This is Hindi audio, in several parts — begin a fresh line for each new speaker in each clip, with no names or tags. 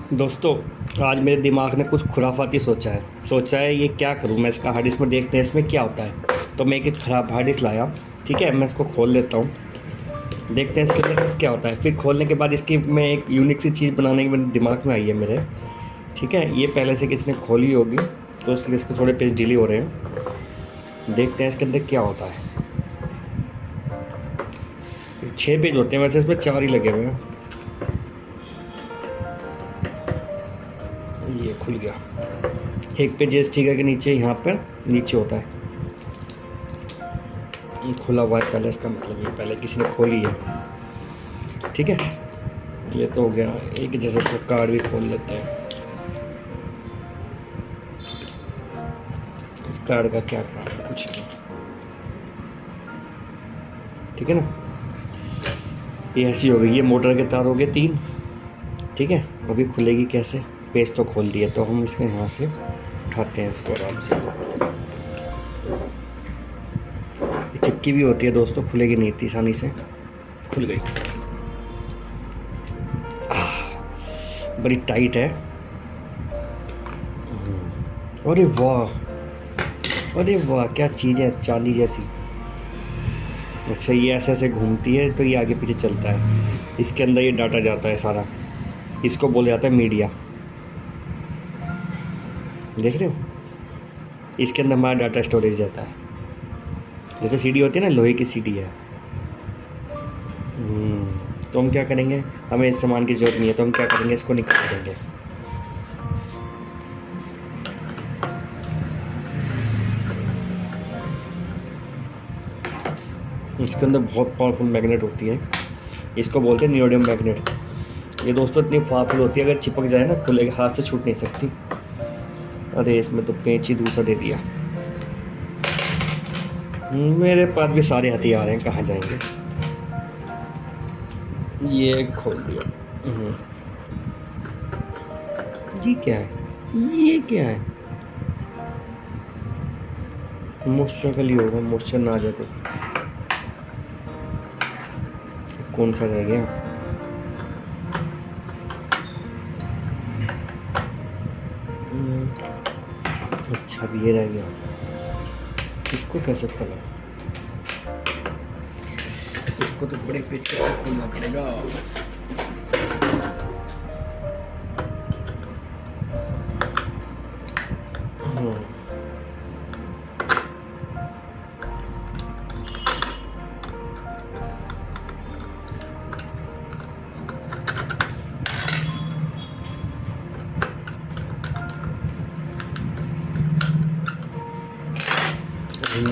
दोस्तों, आज मेरे दिमाग ने कुछ खुराफाती सोचा है ये क्या करूं मैं इसका हार्ड डिस्क में, देखते हैं इसमें क्या होता है। तो मैं एक ख़राब हार्ड डिस्क लाया। ठीक है, मैं इसको खोल लेता हूँ, देखते हैं इसके अंदर क्या होता है। फिर खोलने के बाद इसकी मैं एक यूनिक सी चीज़ बनाने की मेरे दिमाग में आई है मेरे। ठीक है, ये पहले से किसी ने खोली होगी तो इसलिए इसके थोड़े पेज डिले हो रहे हैं। देखते हैं इसके अंदर क्या होता है। 6 पेज होते हैं, वैसे इसमें 4 ही लगे हुए हैं। ये खुल गया। एक पेज स्टिकर के नीचे यहाँ पर नीचे होता है, खुला हुआ है पहले, इसका मतलब ये पहले किसी ने खोली है। ठीक है, ये तो हो गया। एक जैसे इसका कार्ड भी खोल लेते हैं। इस कार्ड का क्या काम है, कुछ नहीं। ठीक है ना, ये ऐसी हो गई। ये मोटर के तार हो गए 3। ठीक है, अभी खुलेगी कैसे, पेज तो खोल दिया, तो हम इसमें यहाँ से उठाते हैं इसको आराम से। चिपकी भी होती है दोस्तों, खुलेगी नहीं इतनी आसानी से। खुल गई। बड़ी टाइट है। अरे वाह, अरे वाह, क्या चीज़ है, चांदी जैसी। अच्छा, ये ऐसे ऐसे घूमती है तो ये आगे पीछे चलता है। इसके अंदर ये डाटा जाता है सारा, इसको बोला जाता है मीडिया। देख रहे हो, इसके अंदर हमारा डाटा स्टोरेज जाता है। जैसे सीडी होती है ना, लोहे की सीडी है। तो हम क्या करेंगे, हमें इस सामान की जरूरत नहीं है, तो हम क्या करेंगे, इसको निकाल देंगे। इसके अंदर बहुत पावरफुल मैग्नेट होती है, इसको बोलते हैं नियोडियम मैग्नेट। ये दोस्तों इतनी पावरफुल होती है, अगर चिपक जाए ना खुले हाथ से छूट नहीं सकती। अरे इसमें तो पेंच ही दूसरा दे दिया। मेरे पास भी सारे हथियार हैं, कहाँ जाएंगे। ये खोल दिया। ये क्या है, ये क्या है। मॉइस्चर का लिए होगा, मॉइस्चर ना आ जाए तो। कौन सा रह गया, अच्छा अब ये रह गया। इसको कैसे खोला, इसको तो बड़े पेच से खोलना पड़ेगा।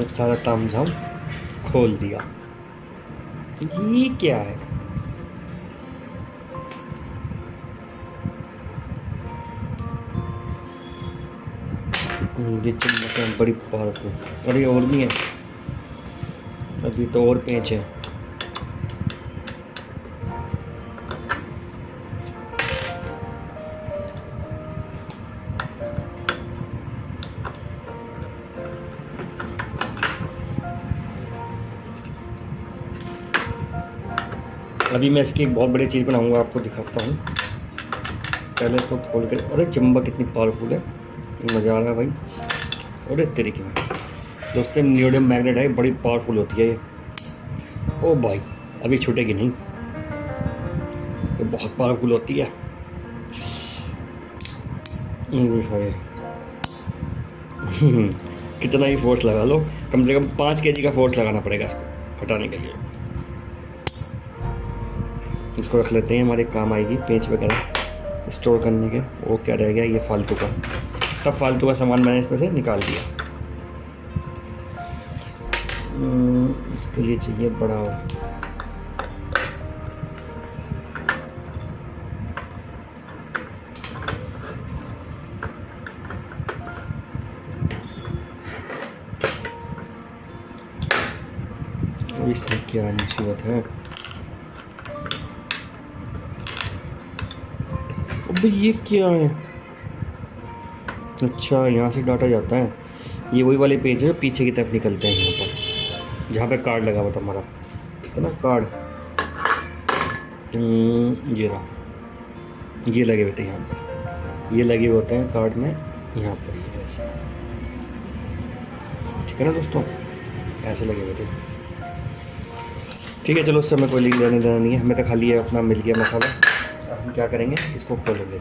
सारा तामझाम खोल दिया। ये क्या है, ये चम्मच है बड़ी पावरफुल। अरे और भी है, अभी तो और पेंच है। अभी मैं इसकी एक बहुत बड़ी चीज़ बनाऊंगा, आपको दिखाता हूँ। पहले इसको खोल कर, अरे चम्बा कितनी पावरफुल है, मज़ा आ रहा है भाई। अरे तरीके में दोस्तों, नियोडियम मैग्नेट है, बड़ी पावरफुल होती है ये। ओ भाई, अभी छूटेगी नहीं, ये बहुत पावरफुल होती है। कितना ही फोर्स लगा लो, कम से कम 5 kg का फोर्स लगाना पड़ेगा इसको हटाने के लिए। इसको रख लेते हैं, हमारे काम आएगी पेंच वगैरह स्टोर करने के। वो क्या रह गया, ये फालतू का, सब फालतू का सामान मैंने इसमें से निकाल दिया। इसके लिए चाहिए बड़ा इसमें क्या मुसीबत है। अबे ये क्या है, अच्छा यहाँ से डाटा जाता है। ये वही वाले पेज है जो पीछे की तरफ निकलते हैं, यहाँ पर जहाँ पे कार्ड लगा हुआ था हमारा, है ना कार्ड। ये रहा, ये लगे हुए थे यहाँ पर। ये लगे हुए होते हैं कार्ड में यहाँ पर, ये ऐसे, ठीक है ना दोस्तों, ऐसे लगे हुए थे। ठीक है चलो, उससे हमें कोई लिंक लेने देना नहीं है, हमें तो खाली ये अपना मिल गया मसाला। अब हम क्या करेंगे, इसको खोलेंगे।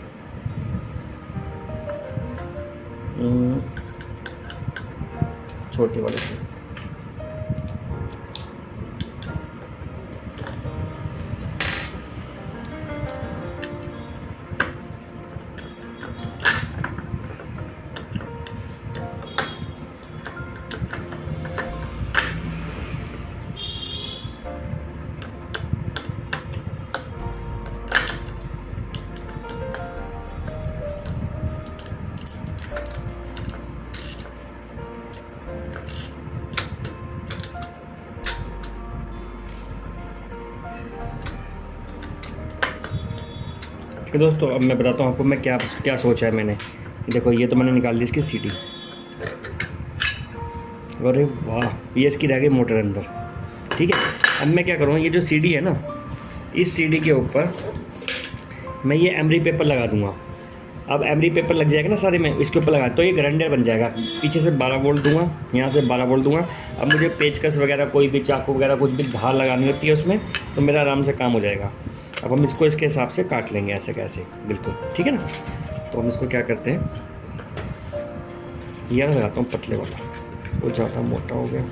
छोटे वाले से कि दोस्तों अब मैं बताता हूँ आपको मैं क्या क्या सोचा है मैंने। देखो ये तो मैंने निकाल ली इसकी सीटी, अरे वाह, ये इसकी रह गई मोटर अंदर। ठीक है, अब मैं क्या करूँगा, ये जो सीडी है ना, इस सीडी के ऊपर मैं ये एमरी पेपर लगा दूँगा। अब एमरी पेपर लग जाएगा ना सारे में, इसके ऊपर लगा तो ये ग्राइंडर बन जाएगा। पीछे से 12 वोल्ट दूंगा, यहाँ से 12 वोल्ट दूंगा। अब मुझे पेचकस वगैरह कोई भी चाकू वगैरह कुछ भी धार लगानी होती है उसमें, तो मेरा आराम से काम हो जाएगा। अब हम इसको इसके हिसाब से काट लेंगे, ऐसे कैसे, बिल्कुल ठीक है ना। तो हम इसको क्या करते हैं, यह लगाता हूँ पतले वाला, वो ज़्यादा मोटा हो गया,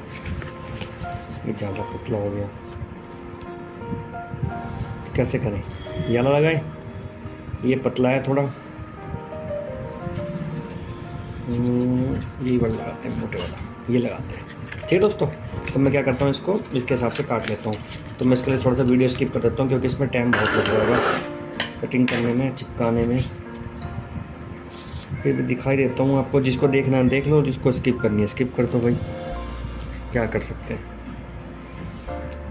ये ज़्यादा पतला हो गया। कैसे करें, ये वाला लगाएं, ये पतला है थोड़ा, यही वाला लगाते हैं, मोटे वाला ये लगाते हैं। ठीक है दोस्तों, तो मैं क्या करता हूँ, इसको इसके हिसाब से काट लेता हूँ। तो मैं इसके लिए थोड़ा सा वीडियो स्किप कर देता हूँ, क्योंकि इसमें टाइम बहुत लग जाएगा कटिंग करने में, चिपकाने में। फिर भी दिखाई देता हूँ आपको, जिसको देखना है देख लो, जिसको स्किप करनी है स्किप कर दो भाई, क्या कर सकते हैं।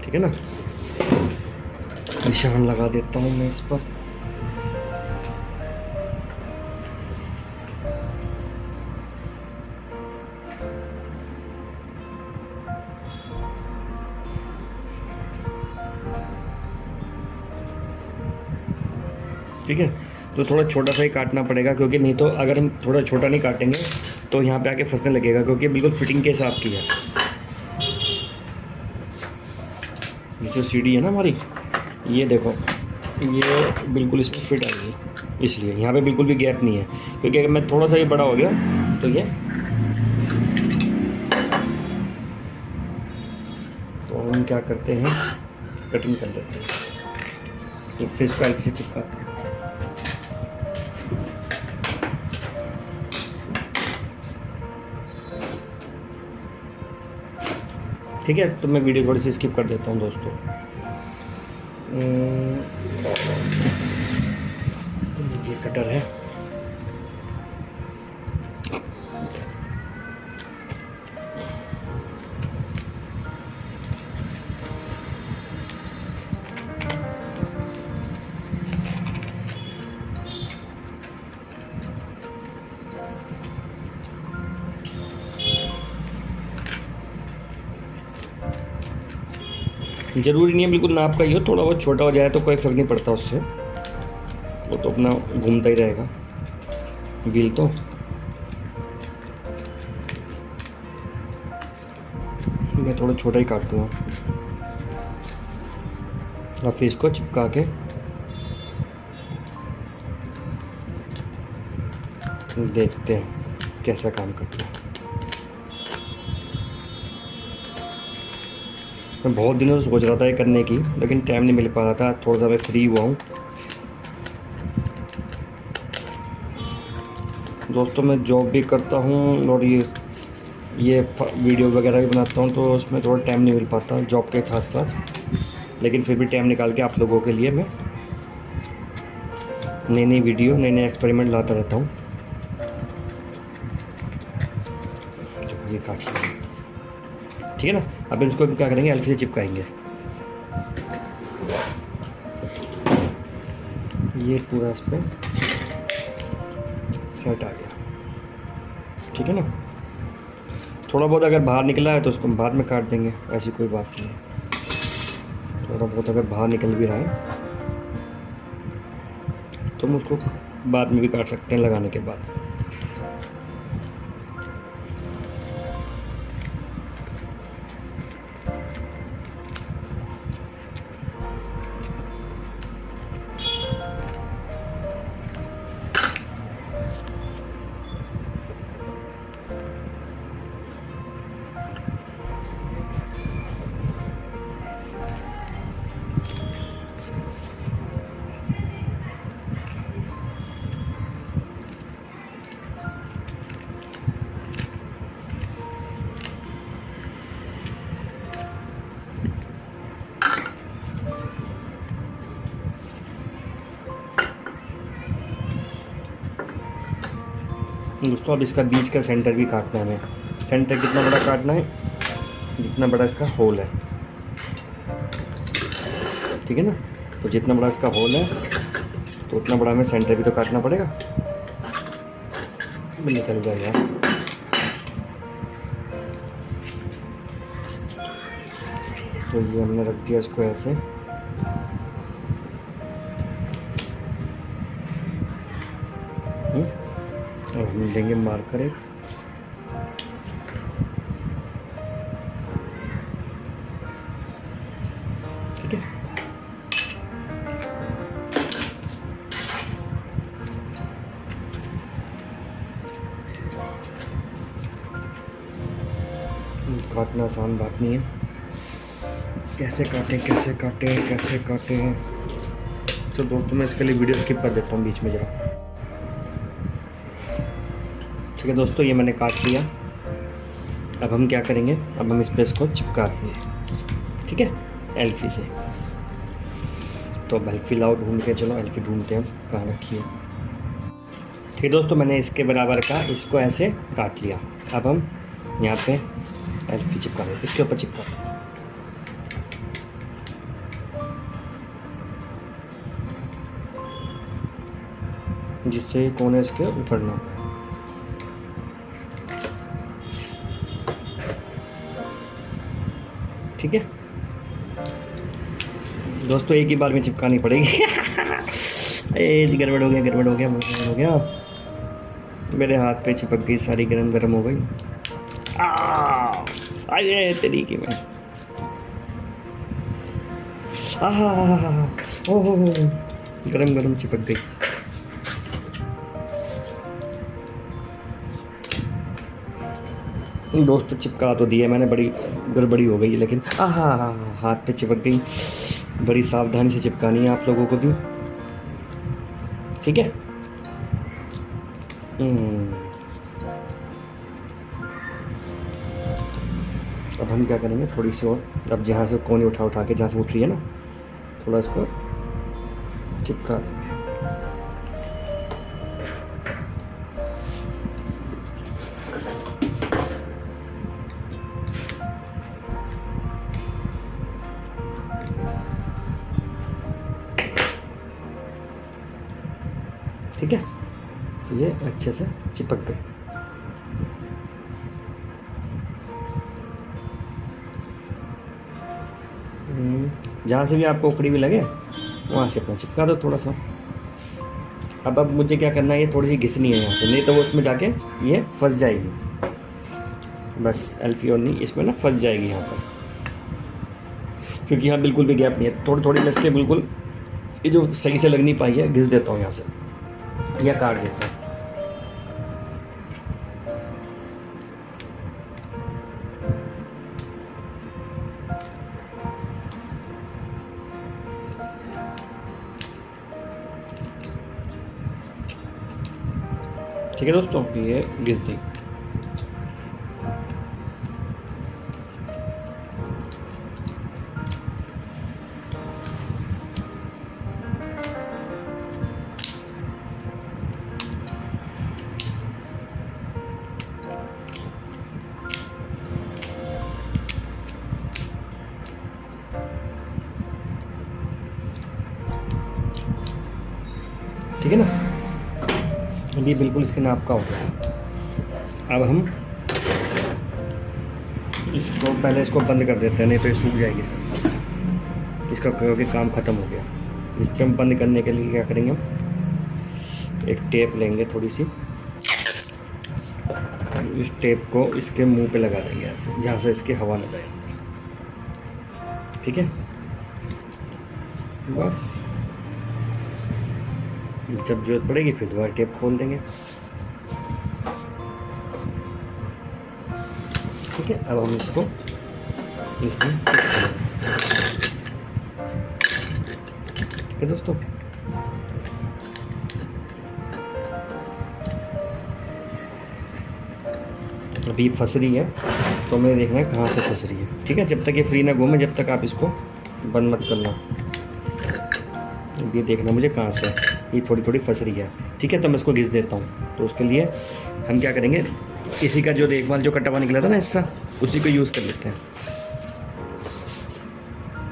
ठीक है ना, निशान लगा देता हूँ मैं इस पर। ठीक है, तो थोड़ा छोटा सा ही काटना पड़ेगा, क्योंकि नहीं तो अगर हम थोड़ा छोटा नहीं काटेंगे तो यहाँ पे आके फंसने लगेगा, क्योंकि बिल्कुल फिटिंग के हिसाब की है। ये जो सीढ़ी है ना हमारी, ये देखो, ये बिल्कुल इसमें फिट आएगी, इसलिए यहाँ पे बिल्कुल भी गैप नहीं है। क्योंकि अगर मैं थोड़ा सा ही बड़ा हो गया तो ये, तो हम क्या करते हैं, कटिंग कर लेते हैं, तो फिर इसको एलपी से चिपकाते हैं। ठीक है, तो मैं वीडियो थोड़ी सी स्किप कर देता हूँ दोस्तों। ये कटर है, ज़रूरी नहीं है बिल्कुल नाप का ही हो, थोड़ा बहुत छोटा हो जाए तो कोई फ़र्क नहीं पड़ता उससे, वो तो अपना घूमता ही रहेगा व्हील। तो मैं थोड़ा छोटा ही काट दूँगा और फिर इसको चिपका के देखते हैं कैसा काम करता है। मैं बहुत दिनों से सोच रहा था ये करने की, लेकिन टाइम नहीं मिल पा रहा था, थोड़ा सा मैं फ्री हुआ हूँ। दोस्तों मैं जॉब भी करता हूँ और ये वीडियो वगैरह भी बनाता हूँ, तो उसमें थोड़ा टाइम नहीं मिल पाता जॉब के साथ साथ, लेकिन फिर भी टाइम निकाल के आप लोगों के लिए मैं नई नई वीडियो, नए नए एक्सपेरिमेंट लाता रहता हूँ। ये काट लिया, ठीक है ना। अब इसको क्या करेंगे, एलपी से चिपकाएंगे। ये पूरा इस पर सेट आ गया, ठीक है ना। थोड़ा बहुत अगर बाहर निकला है तो उसको बाद में काट देंगे, ऐसी कोई बात नहीं है। थोड़ा बहुत अगर बाहर निकल भी रहा है तो हम उसको बाद में भी काट सकते हैं लगाने के बाद। दोस्तों अब इसका बीच का सेंटर भी काटना है हमें। सेंटर कितना बड़ा काटना है, जितना बड़ा इसका होल है, ठीक है ना। तो जितना बड़ा इसका होल है तो उतना बड़ा हमें सेंटर भी तो काटना पड़ेगा। निकल जाएगा। तो ये हमने रख दिया इसको ऐसे। अब हम देंगे मार्कर एक। ठीक है, काटना आसान बात नहीं है। कैसे काटें कैसे काटें कैसे काटें। तो दोस्तों मैं इसके लिए वीडियो स्किप कर देता हूँ बीच में जरा। ठीक है दोस्तों, ये मैंने काट लिया। अब हम क्या करेंगे, अब हम इस पे इसको चिपका देंगे। ठीक है, एल्फी से। तो अब एल्फी लाओ ढूंढ के, चलो एल्फी ढूंढते हैं कहाँ रखी है। ठीक है दोस्तों, मैंने इसके बराबर का इसको ऐसे काट लिया। अब हम यहाँ पे एल्फी चिपका दें, इसके ऊपर चिपका दें। जिससे कोने इसके ऊपर ना। ठीक है दोस्तों, एक ही बार में चिपकानी पड़ेगी। गड़बड़ हो गया गड़बड़ हो गया गड़बड़ हो गया। मेरे हाथ पे चिपक गई सारी, गरम गरम हो गई। आए तरीके में। ओहो गरम गरम चिपक गई। दोस्तों चिपका तो दिया मैंने, बड़ी गड़बड़ी हो गई, लेकिन हाथ पे चिपक गई। बड़ी सावधानी से चिपकानी है आप लोगों को भी। ठीक है, अब हम क्या करेंगे, थोड़ी सी और, अब जहाँ से कोने उठा उठा के जहाँ से उठ रही है ना, थोड़ा इसको चिपका। ठीक है, ये अच्छे से चिपक गए। जहाँ से भी आपको उखड़ी भी लगे वहाँ से अपना चिपका दो थोड़ा सा। अब मुझे क्या करना है, ये थोड़ी सी घिसनी है यहाँ से, नहीं तो वो उसमें जाके ये फंस जाएगी। बस एल्फी और नहीं, इसमें ना फंस जाएगी यहाँ पर, क्योंकि यहाँ बिल्कुल भी गैप नहीं है। थोड़ी थोड़ी मैं इसके बिल्कुल ये जो सही से लग नहीं पाई है, घिस देता हूँ यहाँ से या काट देता हूँ। ठीक है दोस्तों, ये घिस दी। ठीक है ना, ये बिल्कुल इसके नाप का हो गया। अब हम इसको पहले इसको बंद कर देते हैं, नहीं तो ये सूख जाएगी सर। इसका क्योंकि काम ख़त्म हो गया। इसको हम बंद करने के लिए क्या करेंगे, हम एक टेप लेंगे थोड़ी सी, इस टेप को इसके मुंह पे लगा देंगे ऐसे, जहाँ से इसकी हवा न जाए। ठीक है, बस जब जरूरत पड़ेगी फिर दोबारा टेप खोल देंगे। ठीक है, अब हम इसको इसमें ठीक है दोस्तों। अभी फंस रही है तो हमें देखना है कहाँ से फंस रही है। ठीक है, जब तक ये फ्री ना घूमे जब तक आप इसको बंद मत करना। ये देखना मुझे कहाँ से ये थोड़ी थोड़ी फंस रही है। ठीक है, तो मैं इसको घिस देता हूँ। तो उसके लिए हम क्या करेंगे, इसी का जो देखभाल जो कटा हुआ निकला था ना हिस्सा, उसी को यूज़ कर लेते हैं।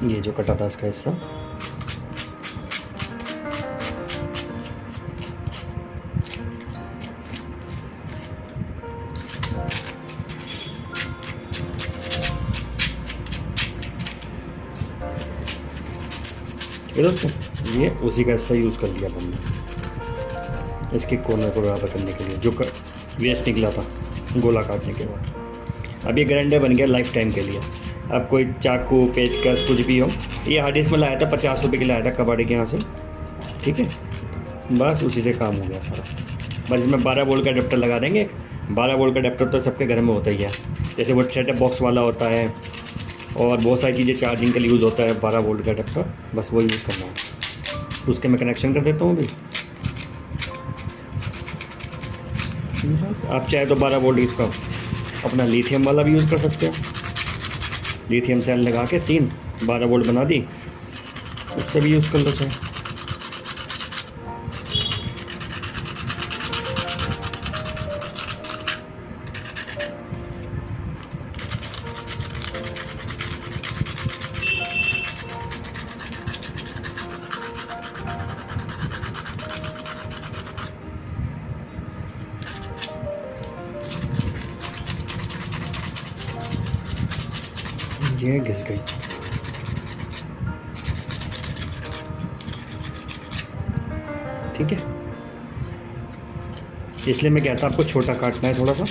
ये जो कटा था इसका हिस्सा, ठीक है दोस्तों, ये उसी का हिस्सा यूज़ कर लिया हमने इसके कोने को बराबर करने के लिए, जो वेस्ट निकला था गोला काटने के बाद। अब ये ग्राइंडर बन गया लाइफ टाइम के लिए। अब कोई चाकू पेचकस कुछ भी हो, ये हार्ड डिस्क में लाया था 50 रुपये की, लाया था कबाड़ी के यहाँ से। ठीक है, बस उसी से काम हो गया सारा। बस इसमें 12 वोल्ट का अडेप्टर लगा देंगे। 12 वोल्ट का अडेप्टर तो सबके घर में होता ही है, जैसे वो सेटअप बॉक्स वाला होता है और बहुत सारी चीज़ें चार्जिंग के लिए यूज़ होता है 12 वोल्ट का अडेप्टर, बस वो यूज़ करना है। उसके मैं कनेक्शन कर देता हूँ अभी। आप चाहे तो 12 वोल्ट इसका अपना लिथियम वाला भी यूज़ कर सकते हो। लिथियम सेल लगा के 12 वोल्ट बना दी, उससे भी यूज़ कर लो चाहे। ये घिस गई। ठीक है, इसलिए मैं कहता आपको छोटा काटना है थोड़ा सा,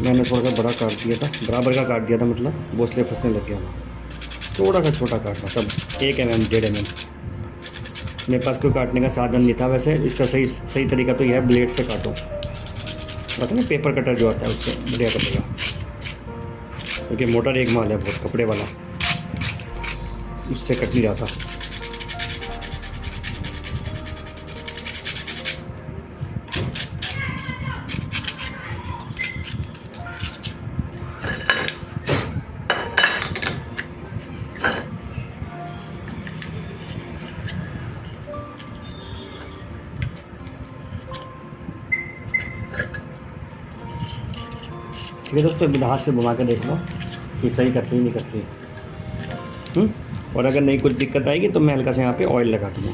मैंने थोड़ा सा बड़ा काट दिया था, बराबर का काट दिया था, मतलब वो इसलिए फंसने लग गया था। थोड़ा सा छोटा काटना, सब 1 mm 1.5 mm। मेरे पास कोई काटने का साधन नहीं था। वैसे इसका सही तरीका तो यह है, ब्लेड से काटो, पता नहीं पेपर कटर जो आता है उससे बढ़िया कटेगा, क्योंकि मोटर एक माल है बहुत कपड़े वाला, उससे कट नहीं रहा था। ठीक है दोस्तों, अभी हाथ से घुमा के देख लो कि सही कट रही नहीं कट रही। और अगर नहीं कुछ दिक्कत आएगी तो मैं हल्का से यहाँ पे ऑयल लगा दूँगा।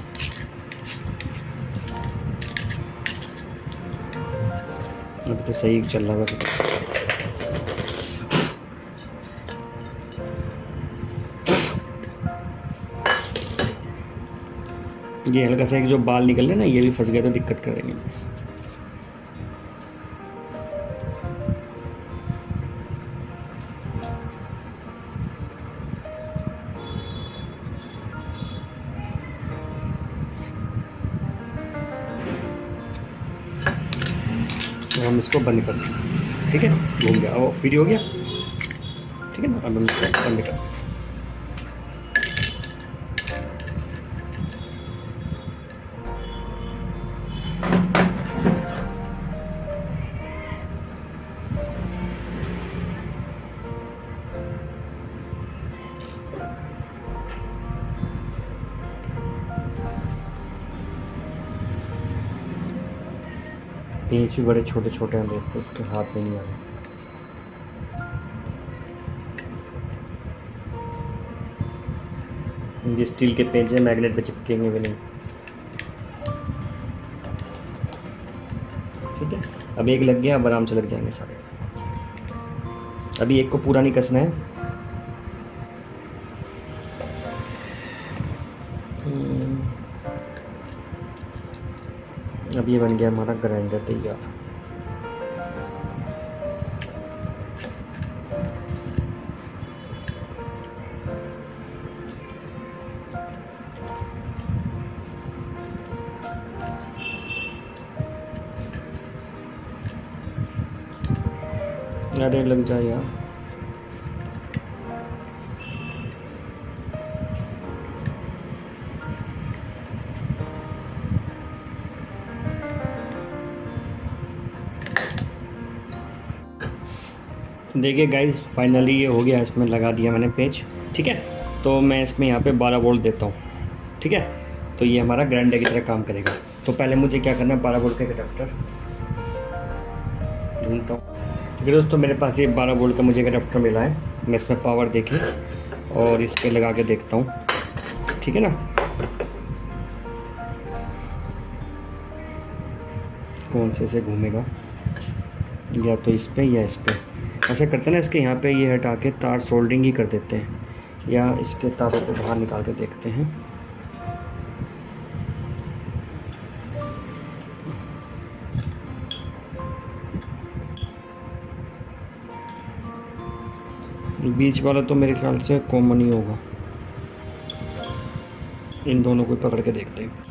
अभी तो सही चल रहा है। ये हल्का सा एक जो बाल निकल रहे ना, ये भी फंस गया तो दिक्कत करेंगे बस। तो हम इसको बंद कर दें। ठीक है, घूम गया, वो फ्री हो गया। ठीक है ना, अब हम इसको बंद कर दें। पेंच भी बड़े छोटे छोटे हैं दोस्तों, उसके हाथ में नहीं आ रहे। ये स्टील के पेंच हैं, मैग्नेट पे चिपकेंगे भी नहीं। ठीक है, अब एक लग गया, अब आराम से लग जाएंगे सारे। अभी एक को पूरा नहीं कसना है। अब ये बन गया हमारा ग्राइंडर तैयार। अरे लग जाए यार। देखिए गाइस, फाइनली ये हो गया, इसमें लगा दिया मैंने पेज। ठीक है, तो मैं इसमें यहाँ पे 12 वोल्ट देता हूँ। ठीक है, तो ये हमारा ग्राइंडर की तरह काम करेगा। तो पहले मुझे क्या करना है, 12 वोल्ट का एडाप्टर ढूंढता हूँ। ठीक है दोस्तों, मेरे पास ये 12 वोल्ट का मुझे एडाप्टर मिला है। मैं इसमें पावर देखे और इस पर लगा के देखता हूँ। ठीक है ना, कौन से घूमेगा, या तो इस पे या इस पे। ऐसा करते हैं ना, इसके यहाँ पे ये हटा के तार सोल्डरिंग ही कर देते हैं, या इसके तारों को बाहर निकाल के देखते हैं। बीच वाला तो मेरे ख्याल से कॉमन ही होगा। इन दोनों को पकड़ के देखते हैं।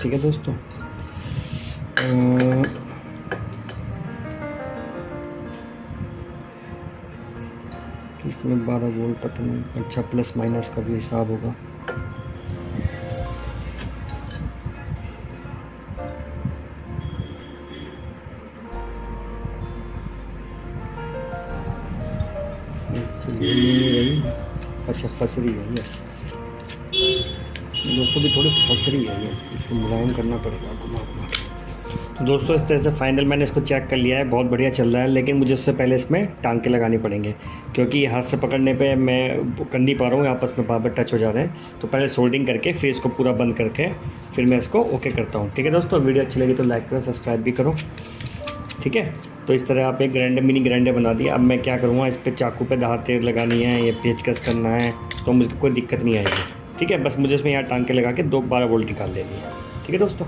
ठीक है दोस्तों, इसमें 12 वोल्ट पता नहीं। अच्छा, प्लस माइनस का भी हिसाब होगा। अच्छा, फंस रही है ये दोस्तों, भी थोड़ी फंस रही है ये, इसको मुलायम करना पड़ेगा घुमा। तो दोस्तों, इस तरह से फाइनल मैंने इसको चेक कर लिया है, बहुत बढ़िया चल रहा है। लेकिन मुझे उससे पहले इसमें टांके लगानी पड़ेंगे, क्योंकि हाथ से पकड़ने पे मैं कर नहीं पा रहा हूँ, आपस में बार टच हो जा रहे हैं। तो पहले सोल्डिंग करके फिर इसको पूरा बंद करके फिर मैं इसको ओके करता हूँ। ठीक है दोस्तों, वीडियो अच्छी लगी तो लाइक करो, सब्सक्राइब भी करो। ठीक है, तो इस तरह आप एक ग्राइंडर, मिनी ग्राइंडर बना दिया। अब मैं क्या करूँगा, इस पर चाकू पे धार तेल लगानी है, या पेचकस करना है, तो मुझे कोई दिक्कत नहीं आएगी। ठीक है, बस मुझे इसमें यहाँ टांके लगा के 12 वोल्ट निकाल देनी है। ठीक है दोस्तों।